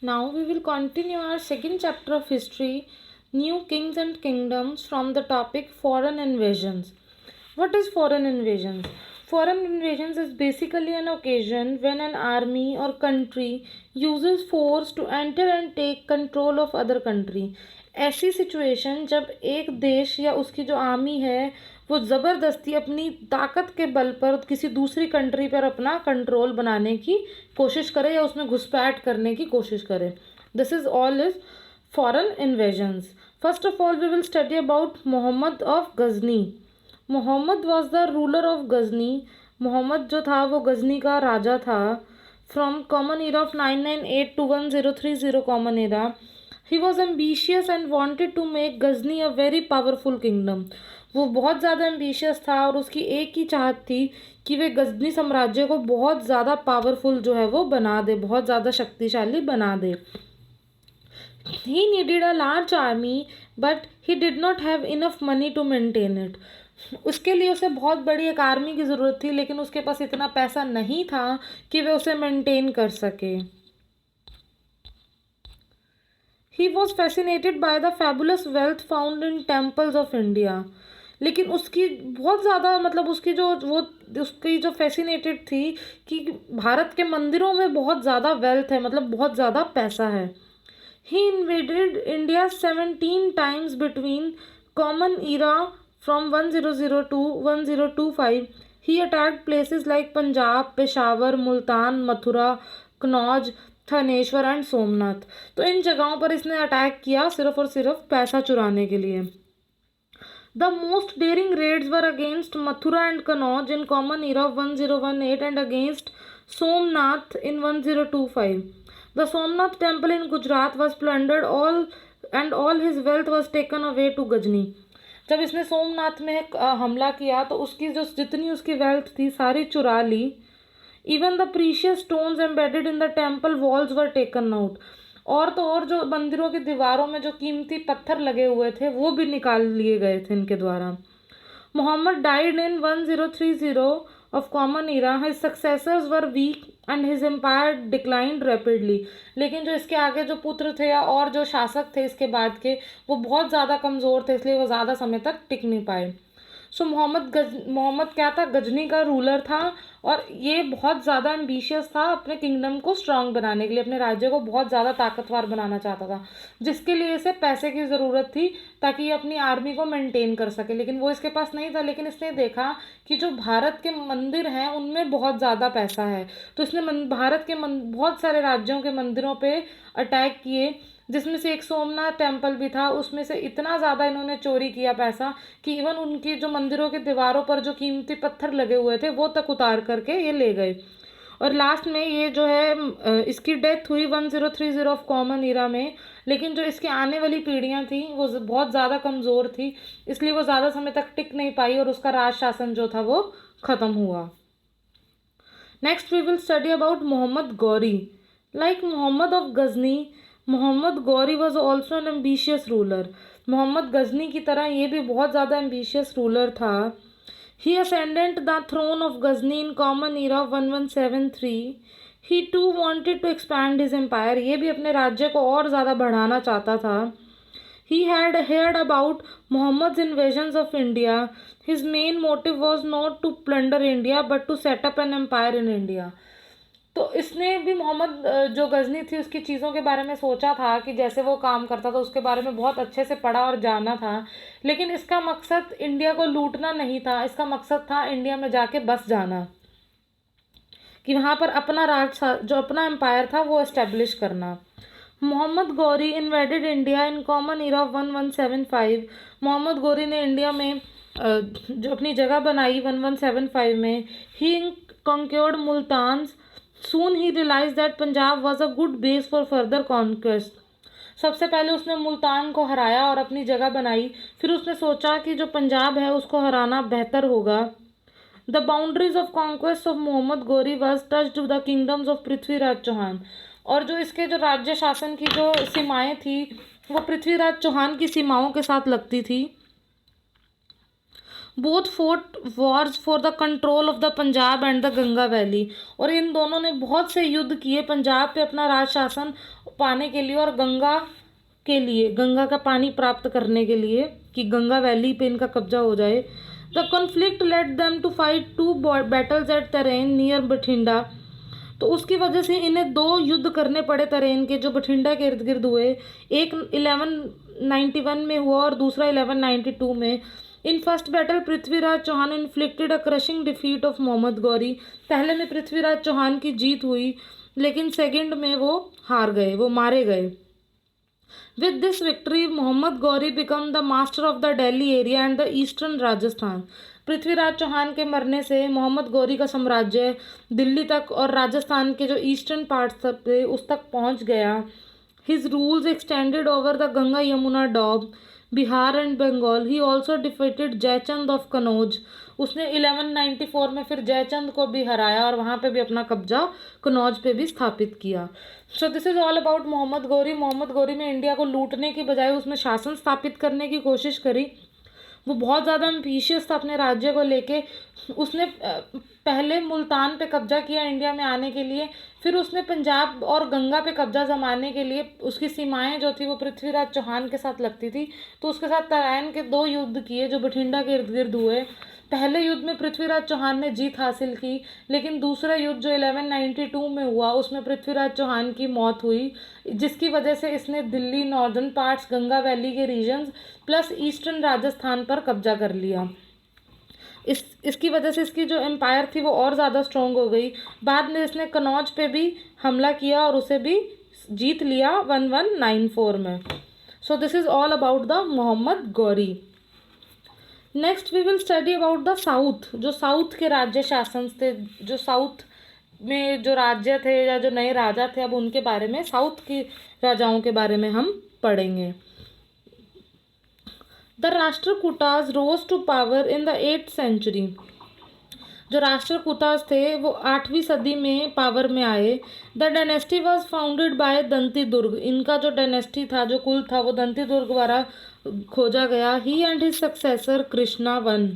Now we will continue our second chapter of history, New Kings and Kingdoms, from the topic Foreign Invasions. What is foreign invasions? Foreign invasions is basically an occasion when an army or country uses force to enter and take control of other country. ऐसी situation जब एक देश या उसकी जो army है वो ज़बरदस्ती अपनी ताकत के बल पर किसी दूसरी कंट्री पर अपना कंट्रोल बनाने की कोशिश करे या उसमें घुसपैठ करने की कोशिश करे. This is all is foreign invasions. First of all we will study about Mohammad of Ghazni. Mohammad was the ruler of Ghazni. Mohammad जो था वो गजनी का राजा था. From common era of 998 to 1030 common era. He was ambitious and wanted to make Ghazni a very powerful kingdom. वो बहुत ज़्यादा ambitious था और उसकी एक ही चाहत थी कि वे गजनी साम्राज्य को बहुत ज़्यादा पावरफुल जो है वो बना दे, बहुत ज़्यादा शक्तिशाली बना दे. He needed a large army but he did not have enough money to maintain it. उसके लिए उसे बहुत बड़ी एक आर्मी की ज़रूरत थी लेकिन उसके पास इतना पैसा नहीं था कि वे उसे मेंटेन कर सके. He was fascinated by the fabulous wealth found in temples of India. लेकिन उसकी बहुत ज़्यादा उसकी जो फैसिनेटेड थी कि भारत के मंदिरों में बहुत ज़्यादा वेल्थ है, मतलब बहुत ज़्यादा पैसा है. He invaded India 17 times between common era from 1002 to 1025. He attacked places like Punjab, Peshawar, Multan, Mathura, Kannauj, Thaneshwar and Somnath. तो इन जगहों पर इसने अटैक किया सिर्फ और सिर्फ पैसा चुराने के लिए. The most daring raids were against Mathura and Kannauj in common era of 1018 and against Somnath in 1025. The Somnath temple in Gujarat was plundered and all his wealth was taken away to Ghazni. जब इसने सोमनाथ में हमला किया तो उसकी जो जितनी उसकी वेल्थ थी सारी चुरा ली. Even the precious stones embedded in the temple walls were taken out. और तो और जो मंदिरों की दीवारों में जो कीमती पत्थर लगे हुए थे वो भी निकाल लिए गए थे इनके द्वारा. Mohammad died in 1030 of common era. His successors were weak and his empire declined rapidly. लेकिन जो इसके आगे जो पुत्र थे या और जो शासक थे इसके बाद के वो बहुत ज़्यादा कमज़ोर थे, इसलिए वो ज़्यादा समय तक टिक नहीं पाए. सो मोहम्मद क्या था, गजनी का रूलर था और ये बहुत ज़्यादा एम्बिशियस था अपने किंगडम को स्ट्रांग बनाने के लिए, अपने राज्य को बहुत ज़्यादा ताकतवर बनाना चाहता था जिसके लिए इसे पैसे की ज़रूरत थी ताकि ये अपनी आर्मी को मेंटेन कर सके. लेकिन वो इसके पास नहीं था. लेकिन इसने देखा कि जो भारत के मंदिर हैं उनमें बहुत ज़्यादा पैसा है तो इसने भारत के बहुत सारे राज्यों के मंदिरों पर अटैक किए जिसमें से एक सोमनाथ टेम्पल भी था. उसमें से इतना ज़्यादा इन्होंने चोरी किया पैसा कि इवन उनकी जो मंदिरों के दीवारों पर जो कीमती पत्थर लगे हुए थे वो तक उतार करके ये ले गए. और लास्ट में ये जो है इसकी डेथ हुई 1030 ऑफ कॉमन ईरा में. लेकिन जो इसकी आने वाली पीढ़ियाँ थी वो बहुत ज़्यादा कमज़ोर थी इसलिए वो ज़्यादा समय तक टिक नहीं पाई और उसका राज शासन जो था वो ख़त्म हुआ. Next we will study about Mohammad Ghori. Like Mohammad of Ghazni, Mohammad Ghori was also an ambitious ruler. Mohammad Ghazni की तरह ये भी बहुत ज़्यादा एम्बिशियस रूलर था. He ascendant the throne of Ghazni in common era 1173. He too wanted to expand his empire. ये भी अपने राज्य को और ज़्यादा बढ़ाना चाहता था. He had heard about Muhammad's invasions of India. His main motive was not to plunder India but to set up an empire in India. तो इसने भी मोहम्मद जो गजनी थी उसकी चीज़ों के बारे में सोचा था कि जैसे वो काम करता था उसके बारे में बहुत अच्छे से पढ़ा और जाना था. लेकिन इसका मकसद इंडिया को लूटना नहीं था. इसका मकसद था इंडिया में जाके बस जाना, कि वहाँ पर अपना जो अपना एम्पायर था वो एस्टेब्लिश करना. Mohammad Ghori invaded India in common era 1175. Mohammad Ghori ने इंडिया में जो अपनी जगह बनाई 1175 में. ही कंक्योर्ड Multan. Soon he realized that Punjab was a good base for further conquest. सबसे पहले उसने मुल्तान को हराया और अपनी जगह बनाई. फिर उसने सोचा कि जो पंजाब है उसको हराना बेहतर होगा. The boundaries of conquest of Mohammad Ghori was touched with the kingdoms of Prithviraj Chauhan. और जो इसके जो राज्य शासन की जो सीमाएं थी वो पृथ्वीराज चौहान की सीमाओं के साथ लगती थी. Both fort Wars for the control of the Punjab and the Ganga valley. और इन दोनों ने बहुत से युद्ध किए पंजाब पे अपना राज शासन पाने के लिए और गंगा के लिए, गंगा का पानी प्राप्त करने के लिए, कि गंगा वैली पे इनका कब्जा हो जाए। The conflict led them to fight 2 battles at Tarain near Bathinda. तो उसकी वजह से इन्हें 2 युद्ध करने पड़े तरेन के, जो बठिंडा के इर्द गिर्द हुए। एक 1191 में हुआ और दूसरा 1192 में। In first battle Prithviraj Chauhan inflicted a crushing defeat of Mohammad Ghori. पहले में पृथ्वीराज चौहान की जीत हुई, लेकिन सेकंड में वो हार गए, वो मारे गए। With this victory, Muhammad Gauri became the master of the Delhi area and the eastern Rajasthan. Prithviraj Chauhan के मरने से मोहम्मद गौरी का साम्राज्य दिल्ली तक और राजस्थान के जो ईस्टर्न पार्ट्स थे उस तक पहुंच गया। His rules extended over the Ganga Yamuna Doab, Bihar and Bengal. He also defeated Jaichand of Kannauj. उसने 1194 में फिर जयचंद को भी हराया और वहाँ पे भी अपना कब्जा कनौज पे भी स्थापित किया। So this is all about Mohammad Ghori. Mohammad Ghori ने इंडिया को लूटने की बजाय उसमें शासन स्थापित करने की कोशिश करी। वो बहुत ज़्यादा एम्बिशियस था अपने राज्य को लेके। उसने पहले मुल्तान पे कब्जा किया इंडिया में आने के लिए, फिर उसने पंजाब और गंगा पे कब्जा जमाने के लिए, उसकी सीमाएं जो थी वो पृथ्वीराज चौहान के साथ लगती थी, तो उसके साथ तराइन के 2 युद्ध किए जो बठिंडा के इर्द गिर्द हुए। पहले युद्ध में पृथ्वीराज चौहान ने जीत हासिल की, लेकिन दूसरा युद्ध जो 1192 में हुआ उसमें पृथ्वीराज चौहान की मौत हुई, जिसकी वजह से इसने Delhi, northern parts, Ganga valley के रीजन्स प्लस ईस्टर्न राजस्थान पर कब्जा कर लिया। इसकी वजह से इसकी जो एम्पायर थी वो और ज़्यादा स्ट्रॉन्ग हो गई। बाद में इसने कनौज पे भी हमला किया और उसे भी जीत लिया 1194 में। So this is all about the Mohammad Ghori. Next we will study about the south. जो साउथ के राज्य शासन थे, जो साउथ में जो राज्य थे या जो नए राजा थे, अब उनके बारे में, साउथ के राजाओं के बारे में हम पढ़ेंगे। The Rashtrakutas rose to power in the 8th century. जो राष्ट्रकूटास थे वो 8वीं सदी में पावर में आए। The dynasty was founded by Danti Durga. इनका जो डायनेस्टी था, जो कुल था, वो दंती दुर्ग द्वारा खोजा गया। He and his successor Krishna one,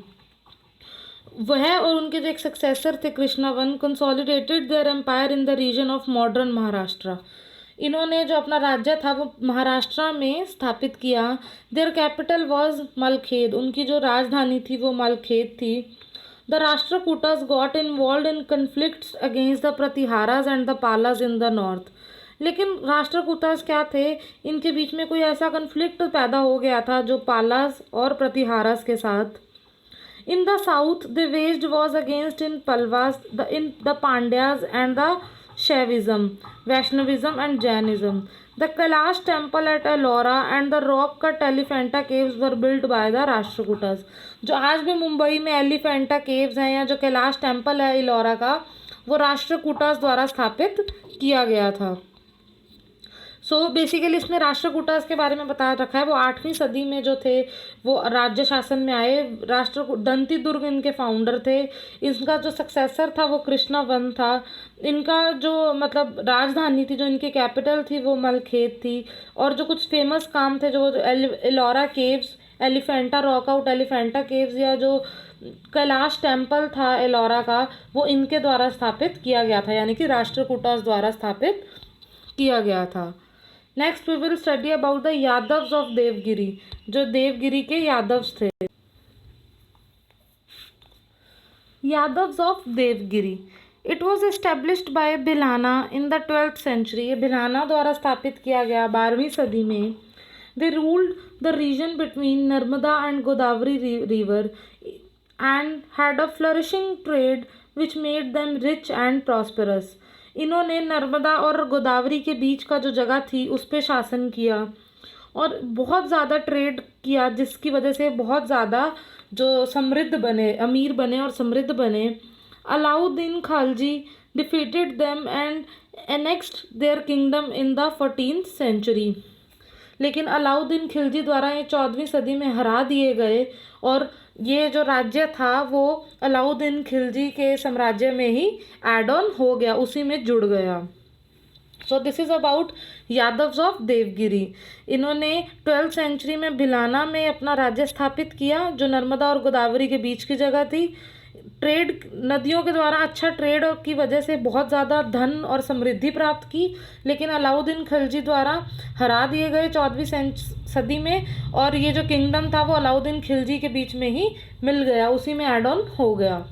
वह और उनके जो एक सक्सेसर थे Krishna one, consolidated their empire in the region of modern Maharashtra. इन्होंने जो अपना राज्य था वो महाराष्ट्र में स्थापित किया। Their capital was Malkhed. उनकी जो राजधानी थी वो मलखेद थी। The Rashtrakutas got involve in conflicts against the Pratiharas and the Palas in the north. लेकिन राष्ट्रकूटास क्या थे, इनके बीच में कोई ऐसा कन्फ्लिक्ट पैदा हो गया था जो पालास और प्रतिहारास के साथ। In the south the waged was against in Pallavas in the Pandyas and the Shaivism, Vaishnavism and Jainism. The Kailash temple at Ellora and the rock cut Elephanta caves were built by the Rashtrakutas. जो आज भी मुंबई में Elephanta caves हैं या जो Kailash temple है इलोरा का, वो राष्ट्रकूटास द्वारा स्थापित किया गया था। सो बेसिकली इसमें राष्ट्रकूटास के बारे में बता रखा है। वो 8वीं सदी में जो थे वो राज्य शासन में आए। दंती दुर्ग इनके फाउंडर थे। इनका जो सक्सेसर था वो कृष्णा वन था। इनका जो मतलब राजधानी थी, जो इनकी कैपिटल थी, वो मलखेद थी। और जो कुछ फेमस काम थे, जो Ellora caves, Elephanta rock out Elephanta caves, या जो कैलाश टेम्पल था एलोरा का, वो इनके द्वारा स्थापित किया गया था, यानी कि राष्ट्रकूटास द्वारा स्थापित किया गया था। Next we will study about the Yadavs of Devagiri. जो देवगिरी के यादव्स थे। Yadavs of Devagiri, it was established by Bhillama in the 12th century. ये भिलाना द्वारा स्थापित किया गया 12वीं सदी में। They ruled the region between Narmada and Godavari river and had a flourishing trade which made them rich and prosperous. इन्होंने नर्मदा और गोदावरी के बीच का जो जगह थी उस पर शासन किया और बहुत ज़्यादा ट्रेड किया, जिसकी वजह से बहुत ज़्यादा जो समृद्ध बने, अमीर बने और समृद्ध बने। Alauddin Khalji defeated them and annexed their kingdom in the 14th century. लेकिन अलाउद्दीन खिलजी द्वारा ये 14वीं सदी में हरा दिए गए और ये जो राज्य था वो अलाउद्दीन खिलजी के साम्राज्य में ही एड ऑन हो गया, उसी में जुड़ गया। So this is about Yadavs of Devagiri. इन्होंने 12th सेंचुरी में भिलाना में अपना राज्य स्थापित किया, जो नर्मदा और गोदावरी के बीच की जगह थी। ट्रेड, नदियों के द्वारा अच्छा ट्रेड की वजह से बहुत ज़्यादा धन और समृद्धि प्राप्त की, लेकिन अलाउद्दीन खिलजी द्वारा हरा दिए गए 14वीं सदी में, और ये जो किंगडम था वो अलाउद्दीन खिलजी के बीच में ही मिल गया, उसी में एड ऑन हो गया।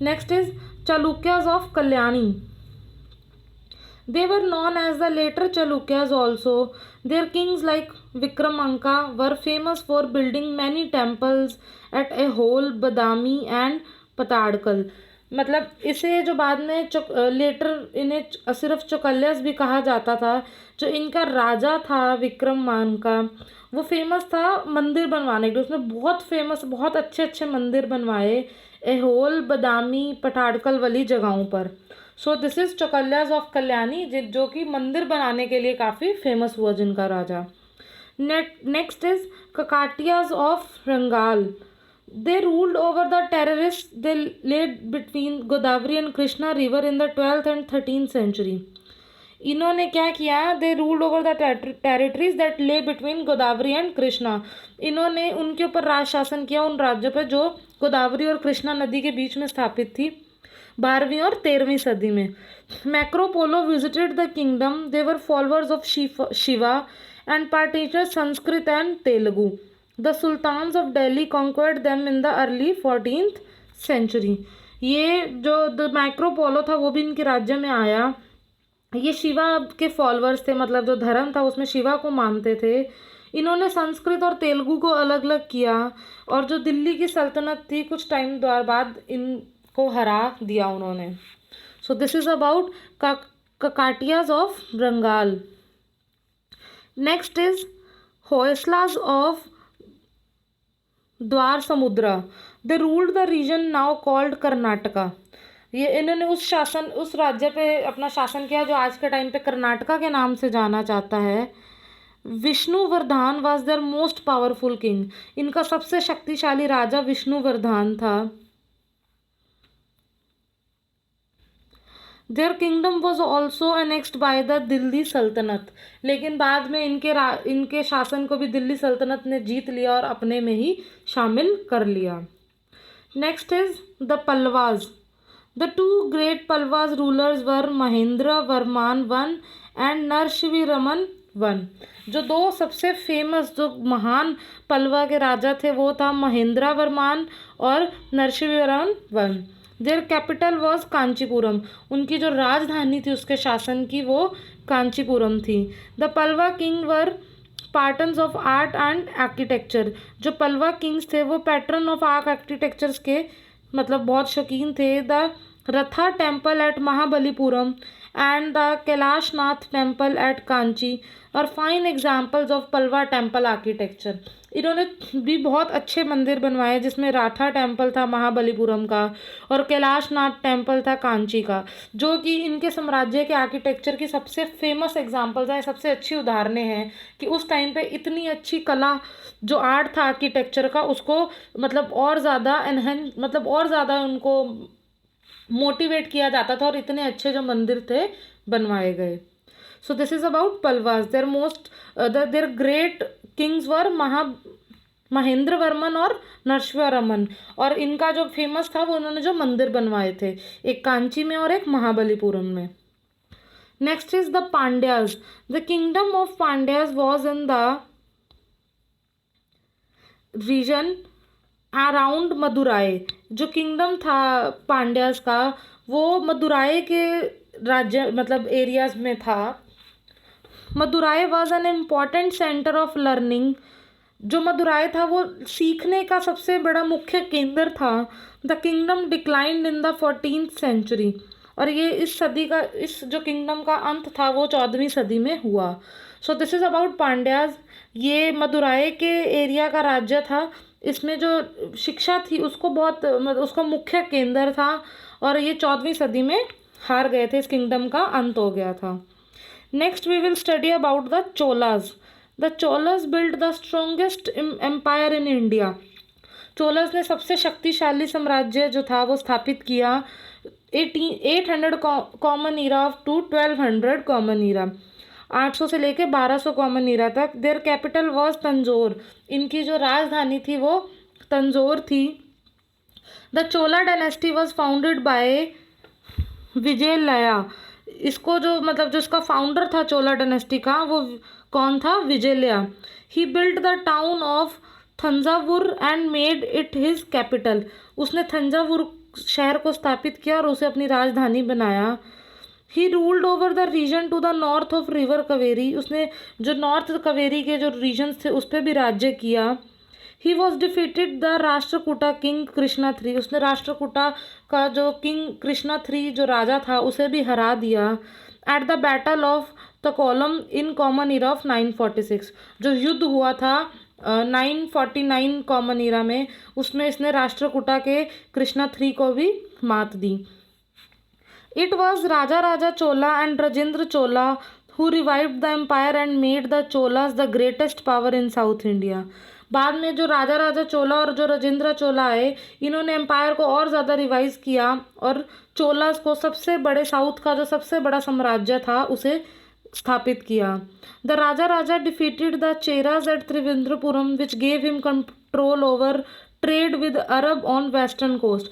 Next is Chalukyas of Kalyani. They were known as the later Chalukyas also. Their kings like Vikramanka were famous for building many temples at Ahole, Badami and Patadkal. मतलब इसे जो बाद में लेटर इन्हें सिर्फ चौकलियास भी कहा जाता था। जो इनका राजा था विक्रमांका, वो फेमस था मंदिर बनवाने के लिए, उसने बहुत फेमस बहुत अच्छे अच्छे मंदिर बनवाए एहोल, बदामी, पठाड़कल वाली जगहों पर। So this is Chalukyas of Kalyani, जो कि मंदिर बनाने के लिए काफ़ी फेमस हुआ जिनका राजा। Next is Kakatiyas of Warangal. They ruled over the टेररिस्ट they laid between Godavari and Krishna river in the 12th and 13th century. इन्होंने क्या किया, they ruled over the territories that lay between Godavari and Krishna. इन्होंने उनके ऊपर राज शासन किया, उन राज्यों पर जो गोदावरी और कृष्णा नदी के बीच में स्थापित थी 12वीं और 13वीं सदी में। मैक्रो Polo visited the kingdom, they were followers of Shiva and partitioner Sanskrit and Telugu. The sultans of Delhi conquered them in the early 14th century. ये जो द मैक्रो पोलो था वो भी इनके राज्य में आया। ये शिवा के फॉलोअर्स थे, मतलब जो धर्म था उसमें शिवा को मानते थे। इन्होंने संस्कृत और तेलुगु को अलग अलग किया, और जो दिल्ली की सल्तनत थी कुछ टाइम बाद इनको हरा दिया उन्होंने। So this is about Kakatiyas of Warangal. Next is Hoysalas of Dwara Samudra. They ruled the region now called Karnataka. ये इन्होंने उस राज्य पे अपना शासन किया जो आज के टाइम पे कर्नाटका के नाम से जाना जाता है। Vishnuvardhan was their most powerful king. इनका सबसे शक्तिशाली राजा विष्णुवर्धन था। Their kingdom was also annexed by the Delhi सल्तनत। लेकिन बाद में इनके शासन को भी दिल्ली सल्तनत ने जीत लिया और अपने में ही शामिल कर लिया। Next is the Pallavas. The two great Palwas rulers were Mahendra Varman I and Nrsimhavarman I. जो दो सबसे फेमस जो महान पल्लवा के राजा थे वो था महेंद्र वर्मान और Narasimhavarman I। There capital was Kanchipuram. उनकी जो राजधानी थी उसके शासन की वो कांचीपुरम थी। The Pallava king were patrons of art and architecture. जो पल्वा किंग्स थे वो पैटर्न ऑफ आर्ट आर्किटेक्चर्स के मतलब बहुत शौकीन थे। The Ratha temple at Mahabalipuram and the Kailasanath temple at Kanchi are fine examples of Pallava temple architecture. इन्होंने भी बहुत अच्छे मंदिर बनवाए जिसमें राठा टेम्पल था महाबलीपुरम का और कैलाशनाथ टेम्पल था कांची का, जो कि इनके साम्राज्य के आर्किटेक्चर की सबसे फेमस एग्जाम्पल्स हैं, सबसे अच्छी उदाहरणें हैं कि उस टाइम पे इतनी अच्छी कला जो आर्ट था आर्किटेक्चर का उसको मतलब और ज़्यादा मतलब और ज़्यादा उनको मोटिवेट किया जाता था और इतने अच्छे जो मंदिर थे बनवाए गए। So this is about Pallavas. Their great kings were Mahendra Varman और नरसिंहवर्मन, और इनका जो फेमस था वो उन्होंने जो मंदिर बनवाए थे, एक कांची में और एक महाबलीपुरम में। Next is the Pandyas. The kingdom of Pandyas was in the region around Madurai. जो किंगडम था पांड्यास का वो मदुराई के राज्य मतलब एरियाज में था। Madurai was an important centre of learning. जो मदुराई था वो सीखने का सबसे बड़ा मुख्य केंद्र था। The kingdom declined in the 14th century, और ये इस जो किंगडम का अंत था वो 14वीं सदी में हुआ। So this is about Pandyas. ये मदुराई के एरिया का राज्य था। इसमें जो शिक्षा थी उसको उसका मुख्य केंद्र था, और ये 14वीं सदी में हार गए थे, इस किंगडम का अंत हो गया था। Next we will study about the Cholas. The Cholas build the strongest empire in India. Cholas ने सबसे शक्तिशाली साम्राज्य जो था वो स्थापित किया 800 common era to 1200 common era. 800 से लेके 1200 कॉमन ईरा तक। Their capital was Tanjore. इनकी जो राजधानी थी वो तंजौर थी। The Chola dynasty was founded by Vijayalaya. इसको जो मतलब जो इसका फाउंडर था चोला डायनेस्टी का, वो कौन था? Vijayalaya. He built the town of Thanjavur and made it his capital. उसने थंजावुर शहर को स्थापित किया और उसे अपनी राजधानी बनाया। He ruled over the region to the north of river Kaveri. उसने जो नॉर्थ कावेरी के जो रीजन्स थे उस पर भी राज्य किया। He was defeated the Rashtrakuta king Krishna three. उसने राष्ट्रकूटा का जो किंग कृष्णा थ्री जो राजा था उसे भी हरा दिया। At the battle of Takkolam in common era of 946। जो युद्ध हुआ था 949 कॉमन ईरा में, उसमें इसने राष्ट्रकूटा के कृष्णा थ्री को भी मात दी। It was Raja Raja Chola and Rajendra Chola who revived the empire and made the Cholas the greatest power in south India. बाद में जो राजा राजा चोला और जो राजेंद्र चोला आए, इन्होंने एम्पायर को और ज़्यादा रिवाइज किया और चोलास को सबसे बड़े साउथ का जो सबसे बड़ा साम्राज्य था उसे स्थापित किया। The Raja Raja defeated the Cheras at Trivendrapuram which gave him control over trade with Arab on western coast.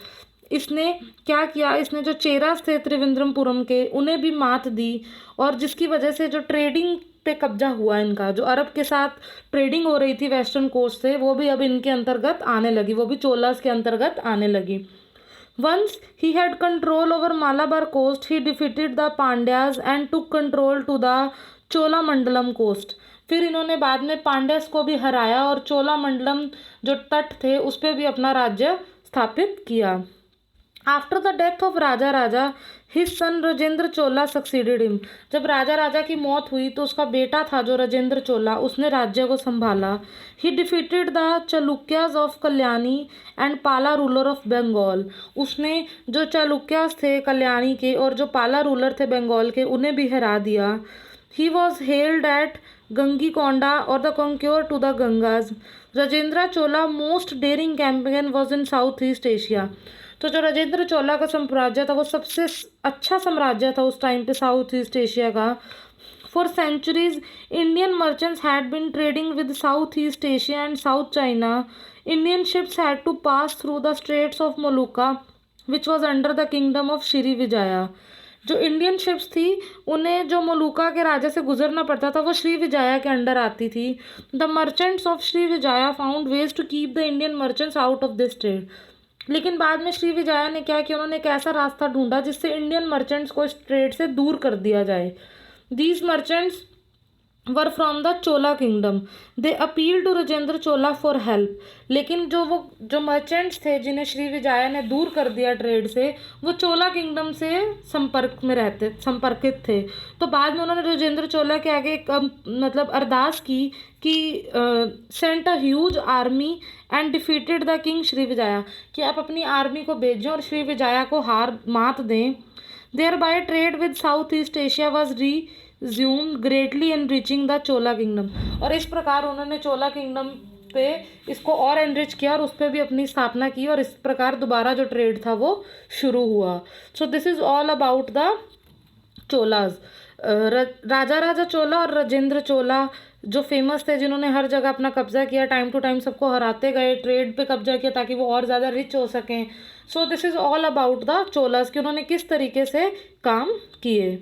इसने क्या किया? इसने जो चेरास थे त्रिवेंद्रपुरम के, उन्हें भी मात दी और जिसकी वजह से जो ट्रेडिंग पे कब्जा हुआ इनका, जो अरब के साथ ट्रेडिंग हो रही थी वेस्टर्न कोस्ट से, वो भी अब इनके अंतर्गत आने लगी, वो भी चोलास के अंतर्गत आने लगी। Once he had control over Malabar coast, he defeated the Pandyas and took control to the Chola Mandalam coast. फिर इन्होंने बाद में पांड्यास को भी हराया और चोला मंडलम जो तट थे उस पर भी अपना राज्य स्थापित किया। After the death of Raja Raja his son Rajendra Chola succeeded him. जब राजा राजा की मौत हुई तो उसका बेटा था जो राजेंद्र चोला, उसने राज्य को संभाला। ही defeated the Chalukyas of Kalyani and पाला रूलर ऑफ बंगाल। उसने जो चालुक्याज थे कल्याणी के और जो पाला रूलर थे बंगाल के, उन्हें भी हरा दिया। He was held at Gangaikonda or the conquer to the Ganges. Rajendra Chola most daring campaign was in south east Asia. तो जो राजेंद्र चोला का साम्राज्य था वो सबसे अच्छा साम्राज्य था उस टाइम पे साउथ ईस्ट एशिया का। For centuries Indian merchants had been trading with south east Asia and south China. Indian ships had to pass through the straits of Malacca which was under the kingdom of Sri Vijaya. जो Indian ships थी उन्हें जो मलुका के राजा से गुजरना पड़ता था वो श्री विजया के अंडर आती थी। The merchants of Sri Vijaya found ways to keep the Indian merchants out of this trade. लेकिन बाद में श्री विजया ने क्या किया? उन्होंने एक ऐसा रास्ता ढूंढा जिससे इंडियन मर्चेंट्स को इस ट्रेड से दूर कर दिया जाए। These merchants were from the Chola kingdom. They appeal to Rajendra Chola for help. लेकिन जो मर्चेंट्स थे जिन्हें श्री विजया ने दूर कर दिया ट्रेड से, वो चोला किंगडम से संपर्कित थे। तो बाद में उन्होंने राजेंद्र चोला के आगे एक मतलब अरदास की कि sent a huge army and defeated the king Shri Vijaya, कि आप अपनी आर्मी को भेजें और श्री विजया को मात दें। Thereby trade with south east Asia was resumed greatly enriching the Chola kingdom. और इस प्रकार उन्होंने चोला किंगडम पे इसको और एनरिच किया और उस पर भी अपनी स्थापना की और इस प्रकार दोबारा जो ट्रेड था वो शुरू हुआ। So this is all about the Cholas. Raja Raja Chola और राजेंद्र चोला जो फेमस थे, जिन्होंने हर जगह अपना कब्जा किया, टाइम टू टाइम सबको हराते गए, ट्रेड पे कब्जा किया ताकि वो और ज़्यादा रिच हो सकें। सो this is all about the Cholas कि उन्होंने किस तरीके से काम किए।